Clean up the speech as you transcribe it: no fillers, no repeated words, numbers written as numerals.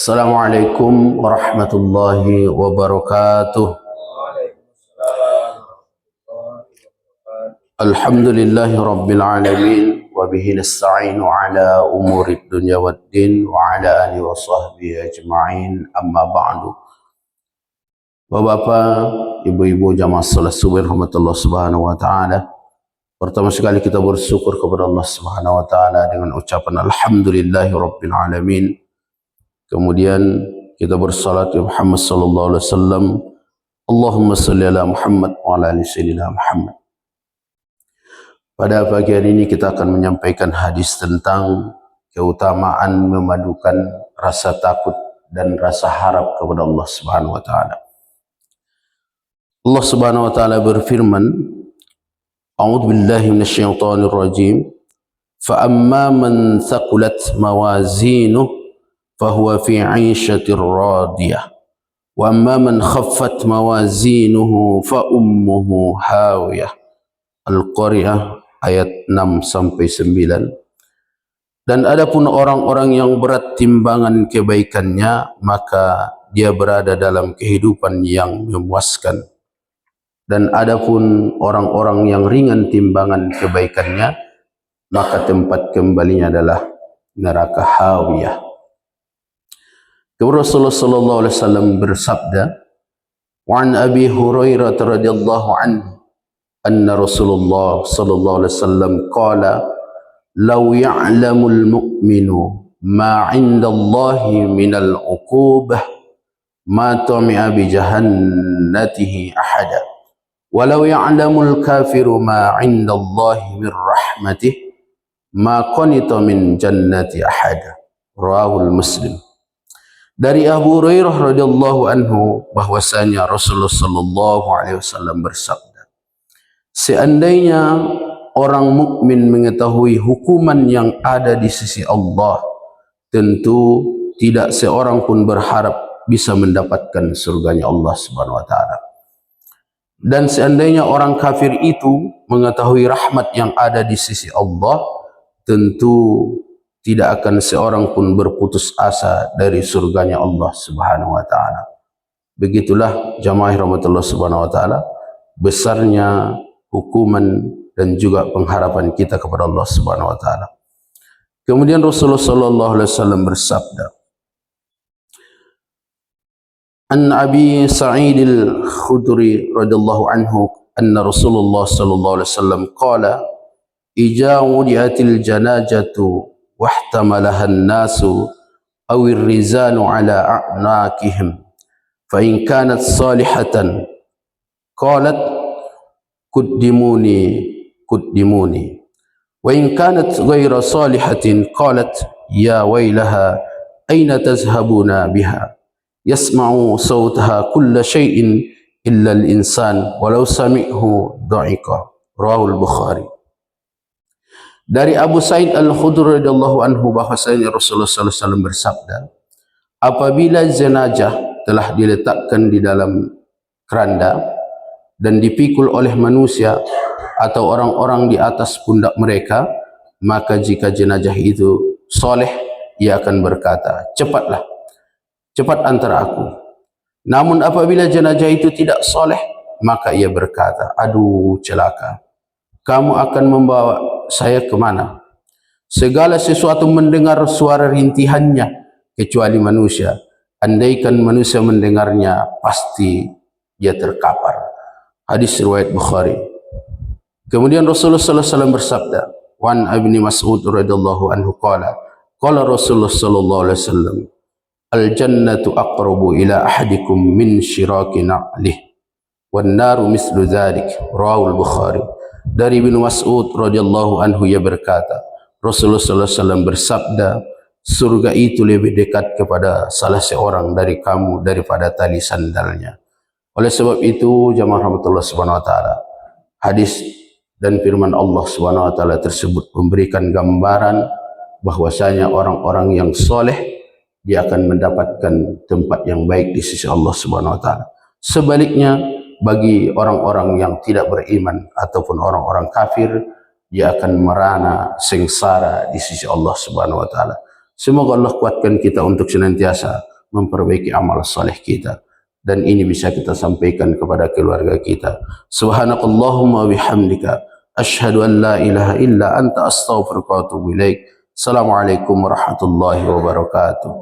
Assalamualaikum warahmatullahi wabarakatuh. Alhamdulillahi rabbil alamin wa bihi nasta'inu ala umurid dunya waddin wa ala alihi wa sahbihi ajma'in, amma ba'du. Bapak-bapak, ibu-ibu jamaah salat subuh rahmatullah subhanahu wa ta'ala, pertama sekali kita bersyukur kepada Allah subhanahu wa ta'ala dengan ucapan alhamdulillahi rabbil alamin. Kemudian kita bersalat ya Muhammad sallallahu alaihi wasallam. Allahumma salli ala Muhammad wa ala ali sayyidina Muhammad. Pada pagi hari ini kita akan menyampaikan hadis tentang keutamaan memadukan rasa takut dan rasa harap kepada Allah Subhanahu wa taala. Allah Subhanahu wa taala berfirman, A'udzu billahi minasyaitonir rajim. Fa amma man thaqulat mawazinuhu fahuwa fi 'ishatir radiyah. Wa amma man khaffat mawazinuhu fa ummuhu hawiyah. Al-Qari'ah ayat 6 sampai 9. Dan adapun orang-orang yang berat timbangan kebaikannya, maka dia berada dalam kehidupan yang memuaskan. Dan adapun orang-orang yang ringan timbangan kebaikannya, maka tempat kembalinya adalah neraka hawiyah. Rasulullah sallallahu alaihi wasallam bersabda, "Wa an Abi Hurairah radhiyallahu anhu anna Rasulullah sallallahu alaihi wasallam qala law ya'lamul mu'minu ma 'inda Allahi minal 'uqubah ma tami'a bi jahannatihi ahada walau ya'lamul kafiru ma 'inda Allahi min rahmatih ma qanita min jannati ahada." Rawahul Muslim. Dari Abu Hurairah radhiyallahu anhu bahwasanya Rasulullah sallallahu alaihi wasallam bersabda, seandainya orang mukmin mengetahui hukuman yang ada di sisi Allah, tentu tidak seorang pun berharap bisa mendapatkan surganya Allah Subhanahu wa taala. Dan seandainya orang kafir itu mengetahui rahmat yang ada di sisi Allah, tentu tidak akan seorang pun berputus asa dari surganya Allah Subhanahu wa taala. Begitulah jamaah rahmatullah subhanahu wa taala besarnya hukuman dan juga pengharapan kita kepada Allah Subhanahu wa taala. Kemudian Rasulullah sallallahu alaihi wasallam bersabda, An Abi Sa'id al-Khudri radhiyallahu anhu anna Rasulullah sallallahu alaihi wasallam qala ija wudiatil janajatu wahtamalaha an-nasu aw ar-rizalu ala a'naqihim fa in kanat salihatan qalat kuddimuni kuddimuni wa in kanat ghayra salihatin qalat ya waylaha aina tazhabuna biha yasma'u sawtaha kulla shay'in illa al-insan walau sami'hu dha'iqa. Rawahul Bukhari. Dari Abu Sa'id al-Khudri radhiyallahu anhu bahwasanya Rasulullah sallallahu alaihi wasallam bersabda, apabila jenazah telah diletakkan di dalam keranda dan dipikul oleh manusia atau orang-orang di atas pundak mereka, maka jika jenazah itu soleh, ia akan berkata, cepatlah, cepat antar aku. Namun apabila jenazah itu tidak soleh, maka ia berkata, aduh celaka, kamu akan membawa saya kemana? Segala sesuatu mendengar suara rintihannya kecuali manusia. Andaikan manusia mendengarnya, pasti dia terkapar. Hadis riwayat Bukhari. Kemudian Rasulullah sallallahu alaihi wasallam bersabda, "Wan Ibnu Mas'ud radhiyallahu anhu qala, qala Rasulullah sallallahu alaihi wasallam, al-jannatu aqrabu ila ahadikum min shiraki na'lih, wan naru mislu dzalik." Rawahul Bukhari. Dari Ibnu Mas'ud radhiyallahu anhu ia berkata, Rasulullah sallallahu alaihi wasallam bersabda, surga itu lebih dekat kepada salah seorang dari kamu daripada tali sandalnya. Oleh sebab itu, jamaah rahmatullah subhanahu wa ta'ala, hadis dan firman Allah subhanahu wa ta'ala tersebut memberikan gambaran bahwasanya orang-orang yang soleh, dia akan mendapatkan tempat yang baik di sisi Allah subhanahu wa ta'ala. Sebaliknya, bagi orang-orang yang tidak beriman ataupun orang-orang kafir, dia akan merana sengsara di sisi Allah subhanahu wa ta'ala. Semoga Allah kuatkan kita untuk senantiasa memperbaiki amal saleh kita. Dan ini bisa kita sampaikan kepada keluarga kita. Subhanakallahumma bihamdika asyhadu an la ilaha illa anta astaghfiruka wa atubu ilaik. Assalamualaikum warahmatullahi wabarakatuh.